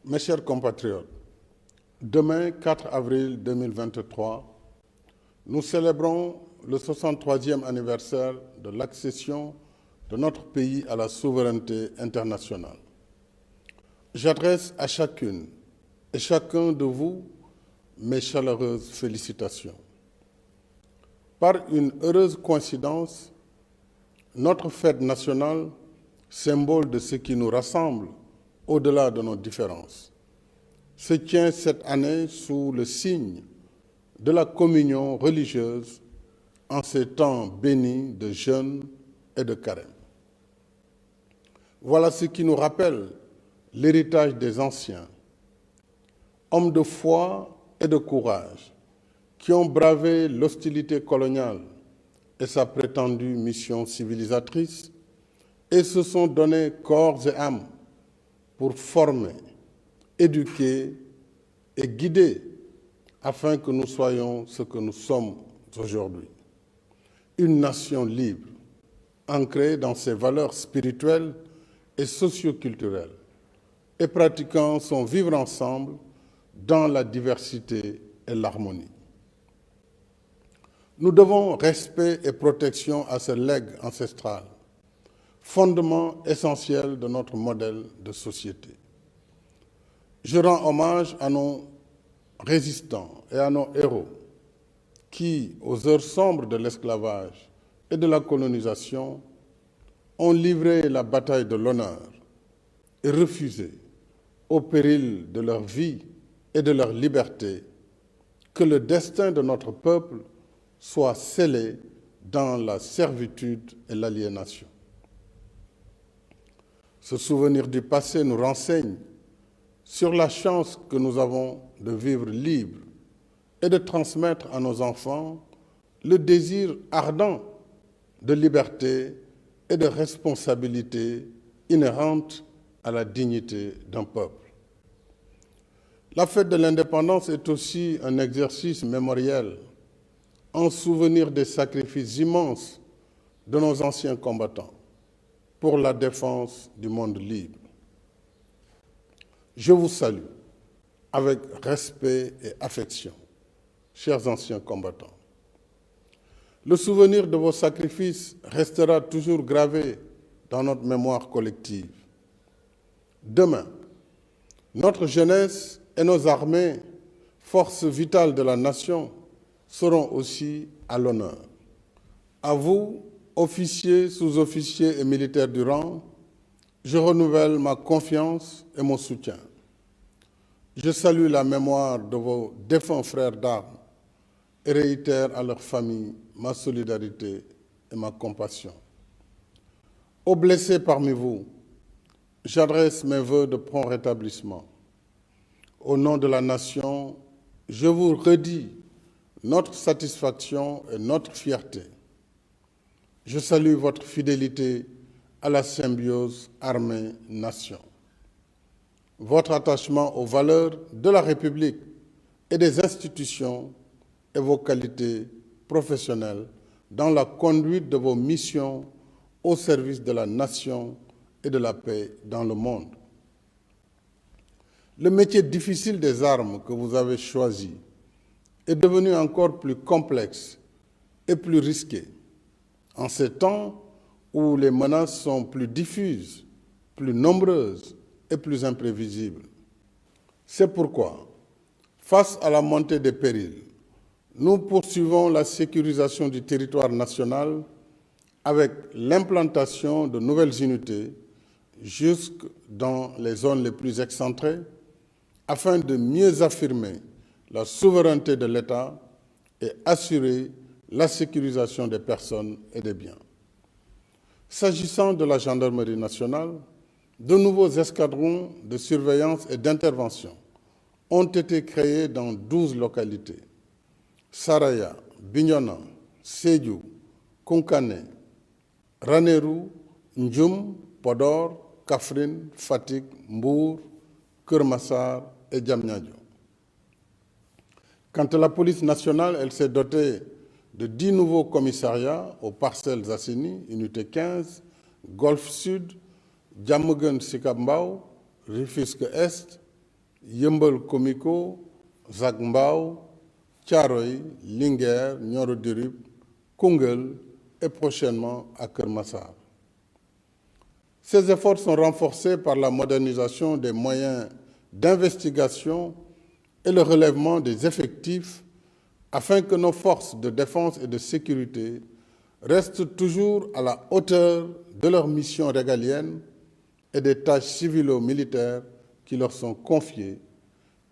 Mes chers compatriotes, demain, 4 avril 2023, nous célébrons le 63e anniversaire de l'accession de notre pays à la souveraineté internationale. J'adresse à chacune et chacun de vous mes chaleureuses félicitations. Par une heureuse coïncidence, notre fête nationale, symbole de ce qui nous rassemble au-delà de nos différences, se tient cette année sous le signe de la communion religieuse en ces temps bénis de jeûne et de carême. Voilà ce qui nous rappelle l'héritage des anciens, hommes de foi et de courage, qui ont bravé l'hostilité coloniale et sa prétendue mission civilisatrice et se sont donnés corps et âme pour former, éduquer et guider afin que nous soyons ce que nous sommes aujourd'hui. Une nation libre, ancrée dans ses valeurs spirituelles et socio-culturelles et pratiquant son vivre ensemble dans la diversité et l'harmonie. Nous devons respect et protection à ce legs ancestral, fondement essentiel de notre modèle de société. Je rends hommage à nos résistants et à nos héros qui, aux heures sombres de l'esclavage et de la colonisation, ont livré la bataille de l'honneur et refusé, au péril de leur vie et de leur liberté, que le destin de notre peuple soit scellé dans la servitude et l'aliénation. Ce souvenir du passé nous renseigne sur la chance que nous avons de vivre libres et de transmettre à nos enfants le désir ardent de liberté et de responsabilité inhérente à la dignité d'un peuple. La fête de l'indépendance est aussi un exercice mémoriel en souvenir des sacrifices immenses de nos anciens combattants pour la défense du monde libre. Je vous salue avec respect et affection, chers anciens combattants. Le souvenir de vos sacrifices restera toujours gravé dans notre mémoire collective. Demain, notre jeunesse et nos armées, forces vitales de la nation, seront aussi à l'honneur. À vous, officiers, sous-officiers et militaires du rang, je renouvelle ma confiance et mon soutien. Je salue la mémoire de vos défunts frères d'armes et réitère à leurs familles ma solidarité et ma compassion. Aux blessés parmi vous, j'adresse mes vœux de prompt rétablissement. Au nom de la nation, je vous redis notre satisfaction et notre fierté. Je salue votre fidélité à la symbiose armée-nation. Votre attachement aux valeurs de la République et des institutions et vos qualités professionnelles dans la conduite de vos missions au service de la nation et de la paix dans le monde. Le métier difficile des armes que vous avez choisi est devenu encore plus complexe et plus risqué en ces temps où les menaces sont plus diffuses, plus nombreuses et plus imprévisibles. C'est pourquoi, face à la montée des périls, nous poursuivons la sécurisation du territoire national avec l'implantation de nouvelles unités jusque dans les zones les plus excentrées afin de mieux affirmer la souveraineté de l'État et assurer la sécurisation des personnes et des biens. S'agissant de la gendarmerie nationale, de nouveaux escadrons de surveillance et d'intervention ont été créés dans 12 localités. Saraya, Bignona, Sédhiou, Koungheul, Ranérou, Ndioum, Podor, Kaffrine, Fatick, Mbour, Keur Massar et Diamniadio. Quant à la police nationale, elle s'est dotée de 10 nouveaux commissariats aux Parcelles Assainies, Unité 15, Golfe Sud, Diamaguène Sicap Mbao, Rufisque Est, Yeumbeul Comico, Zac Mbao, Thiaroye, Linguère, Nioro du Rip, Koungheul et prochainement à Keur Massar. Ces efforts sont renforcés par la modernisation des moyens d'investigation et le relèvement des effectifs afin que nos forces de défense et de sécurité restent toujours à la hauteur de leurs missions régaliennes et des tâches civilo-militaires qui leur sont confiées,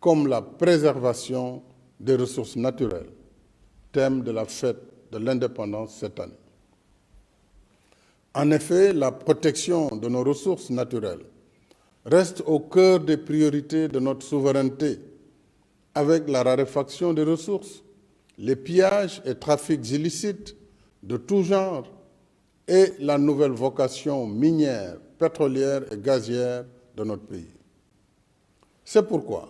comme la préservation des ressources naturelles, thème de la fête de l'indépendance cette année. En effet, la protection de nos ressources naturelles reste au cœur des priorités de notre souveraineté, avec la raréfaction des ressources, les pillages et trafics illicites de tout genre et la nouvelle vocation minière, pétrolière et gazière de notre pays. C'est pourquoi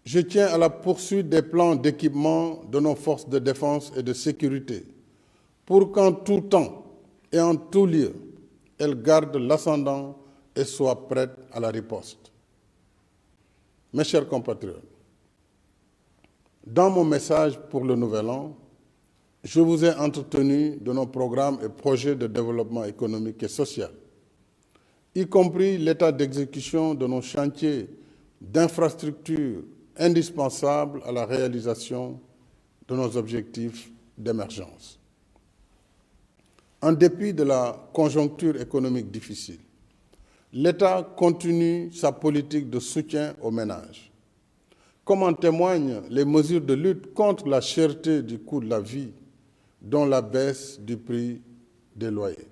je tiens à la poursuite des plans d'équipement de nos forces de défense et de sécurité pour qu'en tout temps et en tout lieu, elles gardent l'ascendant et soient prêtes à la riposte. Mes chers compatriotes, dans mon message pour le Nouvel An, je vous ai entretenu de nos programmes et projets de développement économique et social, y compris l'état d'exécution de nos chantiers d'infrastructures indispensables à la réalisation de nos objectifs d'émergence. En dépit de la conjoncture économique difficile, l'État continue sa politique de soutien aux ménages, comme en témoignent les mesures de lutte contre la cherté du coût de la vie, dont la baisse du prix des loyers.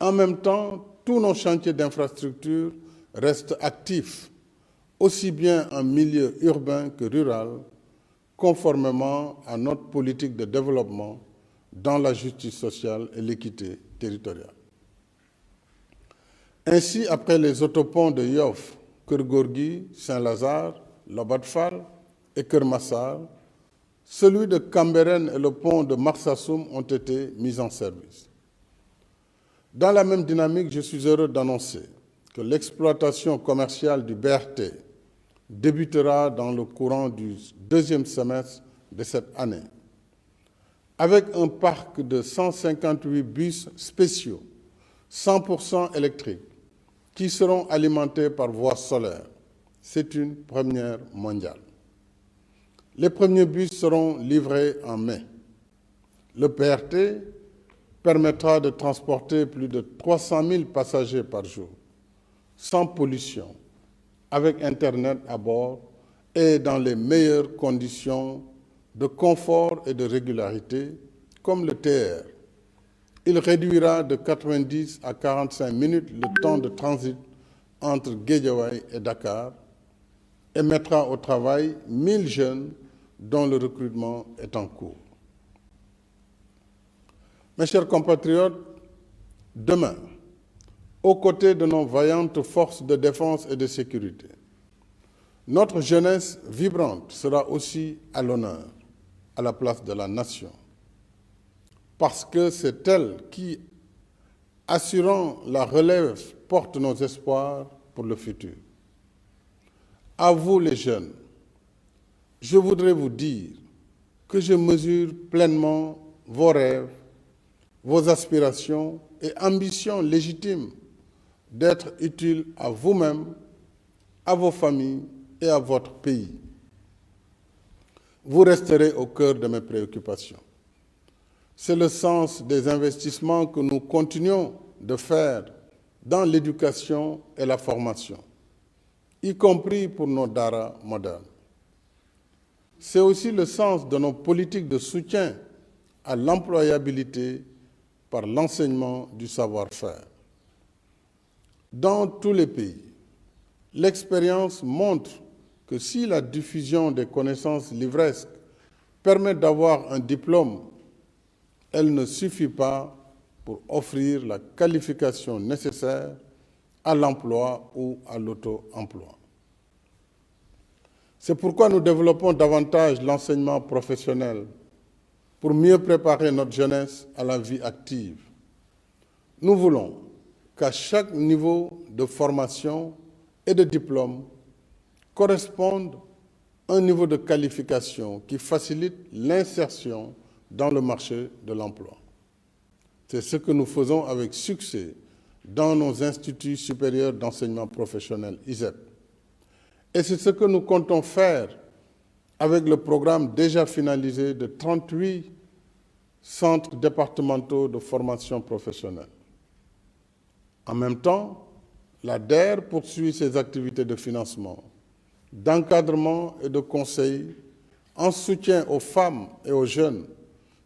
En même temps, tous nos chantiers d'infrastructure restent actifs, aussi bien en milieu urbain que rural, conformément à notre politique de développement dans la justice sociale et l'équité territoriale. Ainsi, après les autoponts de Yoff, Keur Gorgui, Saint-Lazare, Lobat Fall et Keur Massar, celui de Cambérène et le pont de Marsassoum ont été mis en service. Dans la même dynamique, je suis heureux d'annoncer que l'exploitation commerciale du BRT débutera dans le courant du deuxième semestre de cette année, avec un parc de 158 bus spéciaux, 100% électriques, qui seront alimentés par voie solaire. C'est une première mondiale. Les premiers bus seront livrés en mai. Le BRT permettra de transporter plus de 300 000 passagers par jour, sans pollution, avec Internet à bord et dans les meilleures conditions de confort et de régularité, comme le TER. Il réduira de 90 à 45 minutes le temps de transit entre Guédiawaye et Dakar et mettra au travail 1000 jeunes dont le recrutement est en cours. Mes chers compatriotes, demain, aux côtés de nos vaillantes forces de défense et de sécurité, notre jeunesse vibrante sera aussi à l'honneur, à la place de la nation, parce que c'est elle qui, assurant la relève, porte nos espoirs pour le futur. À vous les jeunes, je voudrais vous dire que je mesure pleinement vos rêves, vos aspirations et ambitions légitimes d'être utiles à vous-même, à vos familles et à votre pays. Vous resterez au cœur de mes préoccupations. C'est le sens des investissements que nous continuons de faire dans l'éducation et la formation, y compris pour nos daara modernes. C'est aussi le sens de nos politiques de soutien à l'employabilité par l'enseignement du savoir-faire. Dans tous les pays, l'expérience montre que si la diffusion des connaissances livresques permet d'avoir un diplôme, elle ne suffit pas pour offrir la qualification nécessaire à l'emploi ou à l'auto-emploi. C'est pourquoi nous développons davantage l'enseignement professionnel pour mieux préparer notre jeunesse à la vie active. Nous voulons qu'à chaque niveau de formation et de diplôme, correspondent à un niveau de qualification qui facilite l'insertion dans le marché de l'emploi. C'est ce que nous faisons avec succès dans nos instituts supérieurs d'enseignement professionnel, ISEP. Et c'est ce que nous comptons faire avec le programme déjà finalisé de 38 centres départementaux de formation professionnelle. En même temps, la DER poursuit ses activités de financement, d'encadrement et de conseil en soutien aux femmes et aux jeunes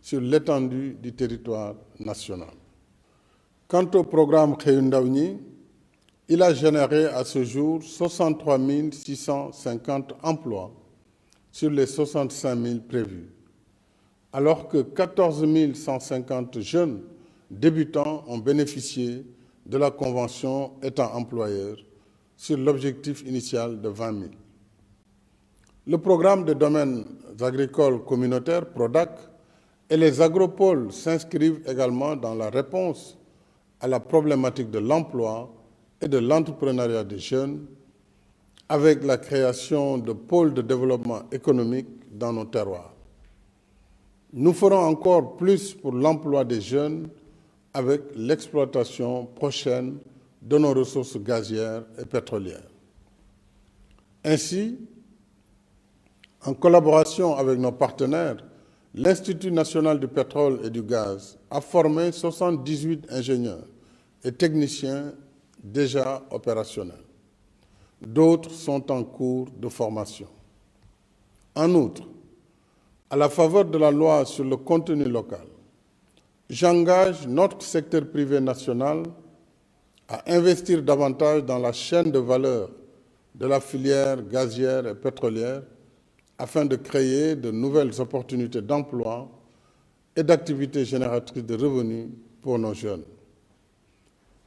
sur l'étendue du territoire national. Quant au programme Xëyu Ndaw ñi, il a généré à ce jour 63 650 emplois sur les 65 000 prévus, alors que 14 150 jeunes débutants ont bénéficié de la convention État employeur sur l'objectif initial de 20 000. Le programme de domaines agricoles communautaires, PRODAC, et les agropoles s'inscrivent également dans la réponse à la problématique de l'emploi et de l'entrepreneuriat des jeunes, avec la création de pôles de développement économique dans nos terroirs. Nous ferons encore plus pour l'emploi des jeunes avec l'exploitation prochaine de nos ressources gazières et pétrolières. Ainsi, en collaboration avec nos partenaires, l'Institut national du pétrole et du gaz a formé 78 ingénieurs et techniciens déjà opérationnels. D'autres sont en cours de formation. En outre, à la faveur de la loi sur le contenu local, j'engage notre secteur privé national à investir davantage dans la chaîne de valeur de la filière gazière et pétrolière afin de créer de nouvelles opportunités d'emploi et d'activités génératrices de revenus pour nos jeunes.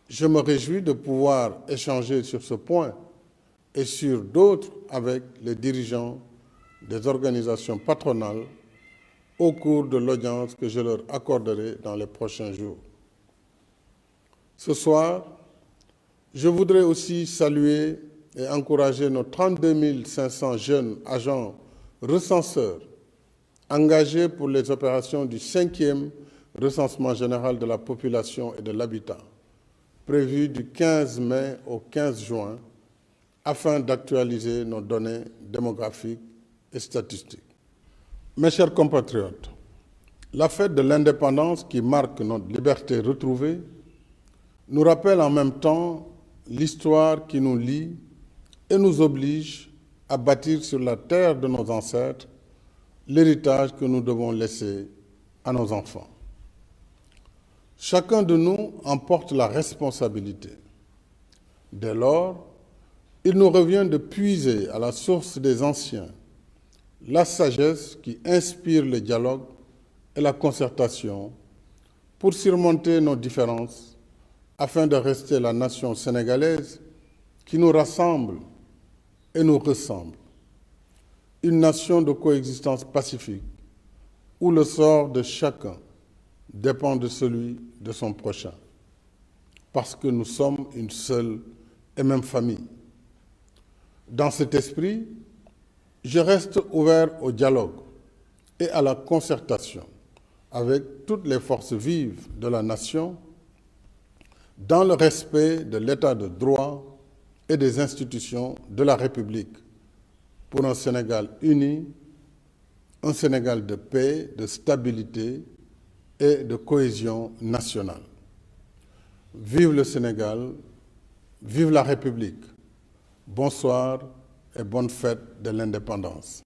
Je me réjouis de pouvoir échanger sur ce point et sur d'autres avec les dirigeants des organisations patronales au cours de l'audience que je leur accorderai dans les prochains jours. Ce soir, je voudrais aussi saluer et encourager nos 32 500 jeunes agents recenseurs engagés pour les opérations du 5e recensement général de la population et de l'habitat, prévu du 15 mai au 15 juin, afin d'actualiser nos données démographiques et statistiques. Mes chers compatriotes, la fête de l'indépendance qui marque notre liberté retrouvée nous rappelle en même temps l'histoire qui nous lie et nous oblige à bâtir sur la terre de nos ancêtres l'héritage que nous devons laisser à nos enfants. Chacun de nous en porte la responsabilité. Dès lors, il nous revient de puiser à la source des anciens la sagesse qui inspire le dialogue et la concertation pour surmonter nos différences afin de rester la nation sénégalaise qui nous rassemble et nous ressemble. Une nation de coexistence pacifique où le sort de chacun dépend de celui de son prochain, parce que nous sommes une seule et même famille. Dans cet esprit, je reste ouvert au dialogue et à la concertation avec toutes les forces vives de la nation dans le respect de l'état de droit et des institutions de la République pour un Sénégal uni, un Sénégal de paix, de stabilité et de cohésion nationale. Vive le Sénégal, vive la République. Bonsoir et bonne fête de l'indépendance.